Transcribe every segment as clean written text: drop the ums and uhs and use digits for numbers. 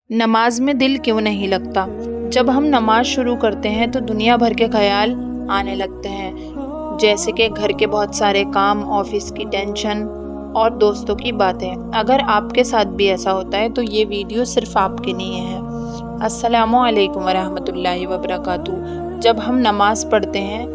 نماز میں دل کیوں نہیں لگتا؟ جب ہم نماز شروع کرتے ہیں تو دنیا بھر کے خیال آنے لگتے ہیں، جیسے کہ گھر کے بہت سارے کام، آفس کی ٹینشن اور دوستوں کی باتیں۔ اگر آپ کے ساتھ بھی ایسا ہوتا ہے تو یہ ویڈیو صرف آپ کے لیے ہے۔ السلام علیکم ورحمۃ اللہ وبرکاتہ۔ جب ہم نماز پڑھتے ہیں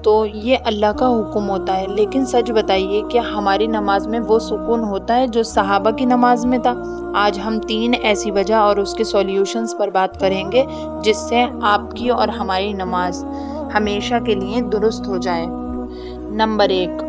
تو یہ اللہ کا حکم ہوتا ہے، لیکن سچ بتائیے کہ ہماری نماز میں وہ سکون ہوتا ہے جو صحابہ کی نماز میں تھا؟ آج ہم 3 ایسی وجہ اور اس کے سولیوشنز پر بات کریں گے جس سے آپ کی اور ہماری نماز ہمیشہ کے لیے درست ہو جائے۔ نمبر 1،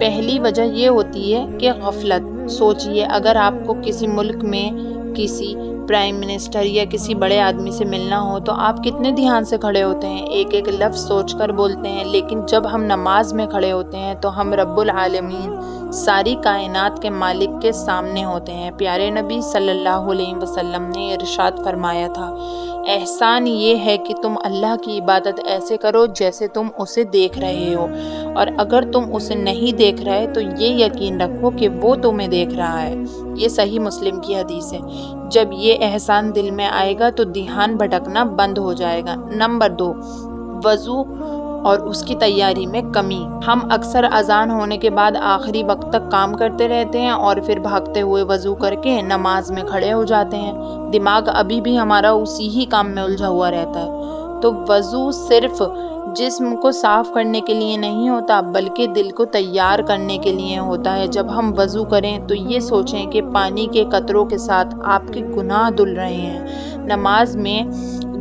پہلی وجہ یہ ہوتی ہے کہ غفلت۔ سوچئے، اگر آپ کو کسی ملک میں کسی پرائم منسٹر یا کسی بڑے آدمی سے ملنا ہو تو آپ کتنے دھیان سے کھڑے ہوتے ہیں، ایک ایک لفظ سوچ کر بولتے ہیں، لیکن جب ہم نماز میں کھڑے ہوتے ہیں تو ہم رب العالمین، ساری کائنات کے مالک کے سامنے ہوتے ہیں۔ پیارے نبی صلی اللہ علیہ وسلم نے ارشاد فرمایا تھا، احسان یہ ہے کہ تم اللہ کی عبادت ایسے کرو جیسے تم اسے دیکھ رہے ہو، اور اگر تم اسے نہیں دیکھ رہے تو یہ یقین رکھو کہ وہ تمہیں دیکھ رہا ہے۔ یہ صحیح مسلم کی حدیث ہے۔ جب یہ احسان دل میں آئے گا تو دھیان بھٹکنا بند ہو جائے گا۔ نمبر 2، وضو اور اس کی تیاری میں کمی۔ ہم اکثر اذان ہونے کے بعد آخری وقت تک کام کرتے رہتے ہیں اور پھر بھاگتے ہوئے وضو کر کے نماز میں کھڑے ہو جاتے ہیں۔ دماغ ابھی بھی ہمارا اسی ہی کام میں الجھا ہوا رہتا ہے۔ تو وضو صرف جسم کو صاف کرنے کے لیے نہیں ہوتا بلکہ دل کو تیار کرنے کے لیے ہوتا ہے۔ جب ہم وضو کریں تو یہ سوچیں کہ پانی کے قطروں کے ساتھ آپ کے گناہ دھل رہے ہیں۔ نماز میں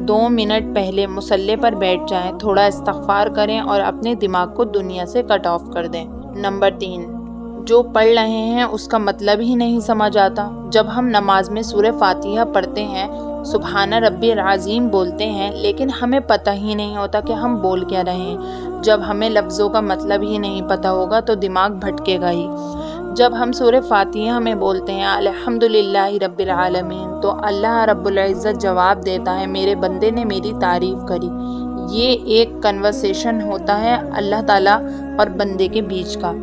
2 منٹ پہلے مصلی پر بیٹھ جائیں، تھوڑا استغفار کریں اور اپنے دماغ کو دنیا سے کٹ آف کر دیں۔ نمبر 3، جو پڑھ رہے ہیں اس کا مطلب ہی نہیں سمجھ آتا۔ جب ہم نماز میں سورہ فاتحہ پڑھتے ہیں، سبحان ربی العظیم بولتے ہیں، لیکن ہمیں پتہ ہی نہیں ہوتا کہ ہم بول کیا رہے ہیں۔ جب ہمیں لفظوں کا مطلب ہی نہیں پتہ ہوگا تو دماغ بھٹکے گا ہی۔ جب ہم سورہ فاتحہ میں بولتے ہیں الحمدللہ رب العالمین تو اللہ رب العزت جواب دیتا ہے، میرے بندے نے میری تعریف کری۔ یہ ایک کنورسیشن ہوتا ہے اللہ تعالیٰ اور بندے کے بیچ کا۔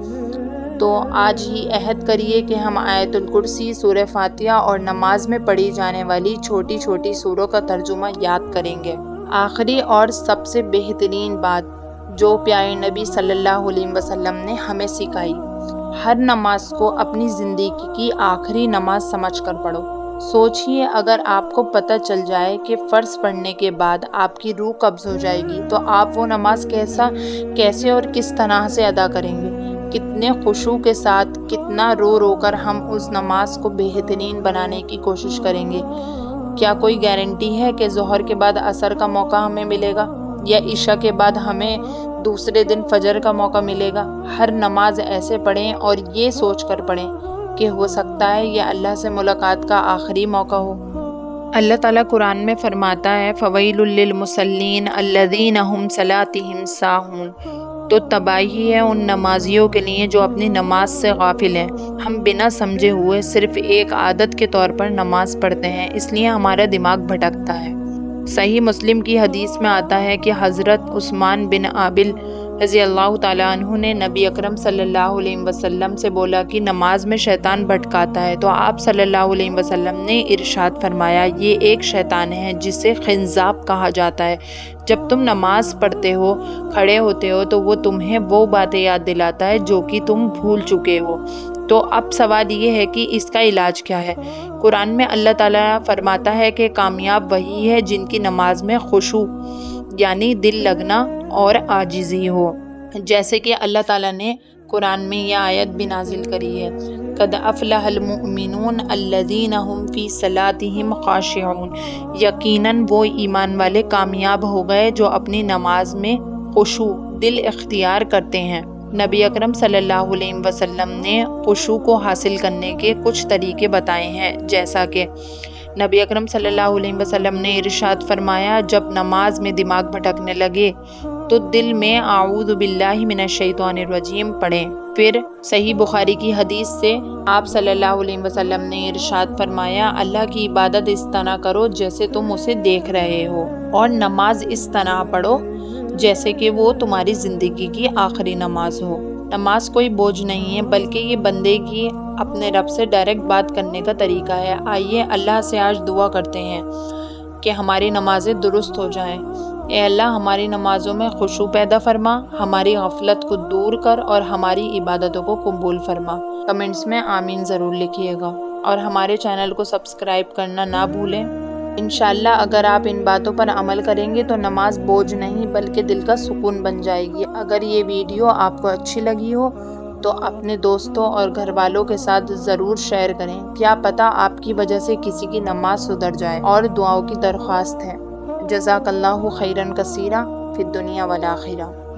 تو آج ہی عہد کریے کہ ہم آیت الکرسی، سورہ فاتحہ اور نماز میں پڑھی جانے والی چھوٹی چھوٹی سوروں کا ترجمہ یاد کریں گے۔ آخری اور سب سے بہترین بات جو پیارے نبی صلی اللہ علیہ وسلم نے ہمیں سکھائی، ہر نماز کو اپنی زندگی کی آخری نماز سمجھ کر پڑھو۔ سوچئے، اگر آپ کو پتہ چل جائے کہ فرض پڑھنے کے بعد آپ کی روح قبض ہو جائے گی تو آپ وہ نماز کیسے اور کس طرح سے ادا کریں گے؟ کتنے خشوع کے ساتھ، کتنا رو رو کر ہم اس نماز کو بہترین بنانے کی کوشش کریں گے۔ کیا کوئی گارنٹی ہے کہ ظہر کے بعد عصر کا موقع ہمیں ملے گا یا عشاء کے بعد ہمیں دوسرے دن فجر کا موقع ملے گا؟ ہر نماز ایسے پڑھیں اور یہ سوچ کر پڑھیں کہ ہو سکتا ہے یہ اللہ سے ملاقات کا آخری موقع ہو۔ اللہ تعالیٰ قرآن میں فرماتا ہے فَوَيْلٌ لِّلْمُصَلِّينَ الَّذِينَ هُمْ صَلَاتِهِمْ سَاهُونَ۔ تو تباہی ہے ان نمازیوں کے لیے جو اپنی نماز سے غافل ہیں۔ ہم بنا سمجھے ہوئے صرف ایک عادت کے طور پر نماز پڑھتے ہیں، اس لیے ہمارا دماغ بھٹکتا ہے۔ صحیح مسلم کی حدیث میں آتا ہے کہ حضرت عثمان بن عابل رضی اللہ تعالیٰ عنہ نے نبی اکرم صلی اللہ علیہ وسلم سے بولا کہ نماز میں شیطان بھٹکاتا ہے، تو آپ صلی اللہ علیہ وسلم نے ارشاد فرمایا، یہ ایک شیطان ہے جسے خنزاب کہا جاتا ہے۔ جب تم نماز پڑھتے ہو، کھڑے ہوتے ہو تو وہ تمہیں وہ باتیں یاد دلاتا ہے جو کہ تم بھول چکے ہو۔ تو اب سوال یہ ہے کہ اس کا علاج کیا ہے؟ قرآن میں اللہ تعالیٰ فرماتا ہے کہ کامیاب وہی ہے جن کی نماز میں خشوع یعنی دل لگنا اور عاجزی ہو۔ جیسے کہ اللہ تعالیٰ نے قرآن میں یہ آیت بھی نازل کری ہے، قد افلح المؤمنون الذین هم فی صلاتهم خاشعون۔ یقیناً وہ ایمان والے کامیاب ہو گئے جو اپنی نماز میں خشوع دل اختیار کرتے ہیں۔ نبی اکرم صلی اللہ علیہ وسلم نے خشوع کو حاصل کرنے کے کچھ طریقے بتائے ہیں، جیسا کہ نبی اکرم صلی اللہ علیہ وسلم نے ارشاد فرمایا، جب نماز میں دماغ بھٹکنے لگے تو دل میں اعوذ باللہ من الشیطان الرجیم پڑھیں۔ پھر صحیح بخاری کی حدیث سے آپ صلی اللہ علیہ وسلم نے ارشاد فرمایا، اللہ کی عبادت اس طرح کرو جیسے تم اسے دیکھ رہے ہو، اور نماز اس طرح پڑھو جیسے کہ وہ تمہاری زندگی کی آخری نماز ہو۔ نماز کوئی بوجھ نہیں ہے بلکہ یہ بندے کی اپنے رب سے ڈائریکٹ بات کرنے کا طریقہ ہے۔ آئیے اللہ سے آج دعا کرتے ہیں کہ ہماری نمازیں درست ہو جائیں۔ اے اللہ، ہماری نمازوں میں خشوع پیدا فرما، ہماری غفلت کو دور کر اور ہماری عبادتوں کو قبول فرما۔ کمنٹس میں آمین ضرور لکھیے گا اور ہمارے چینل کو سبسکرائب کرنا نہ بھولیں۔ انشاءاللہ اگر آپ ان باتوں پر عمل کریں گے تو نماز بوجھ نہیں بلکہ دل کا سکون بن جائے گی۔ اگر یہ ویڈیو آپ کو اچھی لگی ہو تو اپنے دوستوں اور گھر والوں کے ساتھ ضرور شیئر کریں۔ کیا پتہ آپ کی وجہ سے کسی کی نماز سدھر جائے۔ اور دعاؤں کی درخواست ہے۔ جزاک اللہ خیرن کثیرا فی الدنیا والآخرہ۔